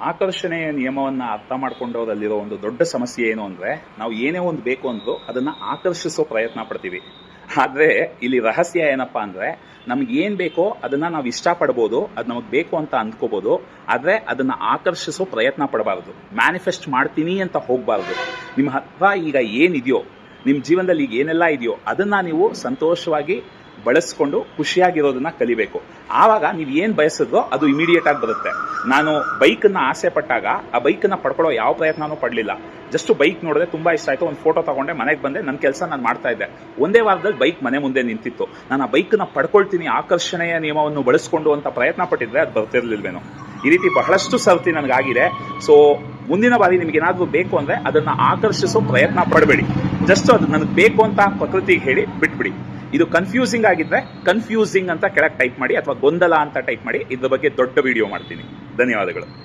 ಆಕರ್ಷಣೆಯ ನಿಯಮವನ್ನ ಅರ್ಥ ಮಾಡ್ಕೊಂಡವರಲ್ಲಿರೋ ಒಂದು ದೊಡ್ಡ ಸಮಸ್ಯೆ ಏನು ಅಂದ್ರೆ, ನಾವು ಏನೇ ಒಂದು ಬೇಕು ಅಂದ್ರೂ ಅದನ್ನ ಆಕರ್ಷಿಸೋ ಪ್ರಯತ್ನ ಪಡ್ತೀವಿ. ಆದ್ರೆ ಇಲ್ಲಿ ರಹಸ್ಯ ಏನಪ್ಪಾ ಅಂದ್ರೆ, ನಮ್ಗೆ ಏನ್ ಬೇಕೋ ಅದನ್ನ ನಾವು ಇಷ್ಟಪಡಬಹುದು, ಅದ್ ನಮಗ್ ಬೇಕು ಅಂತ ಅಂದ್ಕೋಬಹುದು. ಆದ್ರೆ ಅದನ್ನ ಆಕರ್ಷಿಸೋ ಪ್ರಯತ್ನ ಪಡಬಾರದು, ಮ್ಯಾನಿಫೆಸ್ಟ್ ಮಾಡ್ತೀನಿ ಅಂತ ಹೋಗ್ಬಾರ್ದು. ನಿಮ್ಮ ಹತ್ರ ಈಗ ಏನಿದೆಯೋ, ನಿಮ್ ಜೀವನದಲ್ಲಿ ಈಗ ಏನೆಲ್ಲ ಇದೆಯೋ ಅದನ್ನ ನೀವು ಸಂತೋಷವಾಗಿ ಬಳಸ್ಕೊಂಡು ಖುಷಿಯಾಗಿರೋದನ್ನ ಕಲಿಬೇಕು. ಆವಾಗ ನೀವು ಏನ್ ಬಯಸಿದ್ರೋ ಅದು ಇಮಿಡಿಯೇಟ್ ಆಗಿ ಬರುತ್ತೆ. ನಾನು ಬೈಕನ್ನ ಆಸೆ ಪಟ್ಟಾಗ ಆ ಬೈಕನ್ನ ಪಡ್ಕೊಳ್ಳೋ ಯಾವ ಪ್ರಯತ್ನನೂ ಪಡಲಿಲ್ಲ. ಜಸ್ಟ್ ಬೈಕ್ ನೋಡಿದ್ರೆ ತುಂಬಾ ಇಷ್ಟ ಆಯ್ತು, ಒಂದು ಫೋಟೋ ತಗೊಂಡೆ, ಮನೆಗೆ ಬಂದೆ, ನನ್ನ ಕೆಲಸ ನಾನು ಮಾಡ್ತಾ ಇದ್ದೆ. ಒಂದೇ ವಾರದಲ್ಲಿ ಬೈಕ್ ಮನೆ ಮುಂದೆ ನಿಂತಿತ್ತು. ನಾನು ಆ ಬೈಕ್ನ ಪಡ್ಕೊಳ್ತೀನಿ ಆಕರ್ಷಣೆಯ ನಿಯಮವನ್ನು ಬಳಸ್ಕೊಂಡು ಅಂತ ಪ್ರಯತ್ನ ಪಟ್ಟಿದ್ರೆ ಅದು ಬರ್ತಿರ್ಲಿಲ್ವೇನೋ. ಈ ರೀತಿ ಬಹಳಷ್ಟು ಸರ್ತಿ ನನಗಾಗಿದೆ. ಸೊ ಮುಂದಿನ ಬಾರಿ ನಿಮ್ಗೆ ಏನಾದ್ರೂ ಬೇಕು ಅಂದ್ರೆ ಅದನ್ನ ಆಕರ್ಷಿಸೋ ಪ್ರಯತ್ನ ಪಡಬೇಡಿ. ಜಸ್ಟ್ ಅದು ನನಗೆ ಬೇಕು ಅಂತ ಪ್ರಕೃತಿಗೆ ಹೇಳಿ ಬಿಟ್ಬಿಡಿ. ಇದು ಕನ್ಫ್ಯೂಸಿಂಗ್ ಆಗಿದ್ರೆ ಕನ್ಫ್ಯೂಸಿಂಗ್ ಅಂತ ಕೆಳಗೆ ಟೈಪ್ ಮಾಡಿ, ಅಥವಾ ಗೊಂದಲ ಅಂತ ಟೈಪ್ ಮಾಡಿ. ಇದ್ರ ಬಗ್ಗೆ ದೊಡ್ಡ ವಿಡಿಯೋ ಮಾಡ್ತೀನಿ. ಧನ್ಯವಾದಗಳು.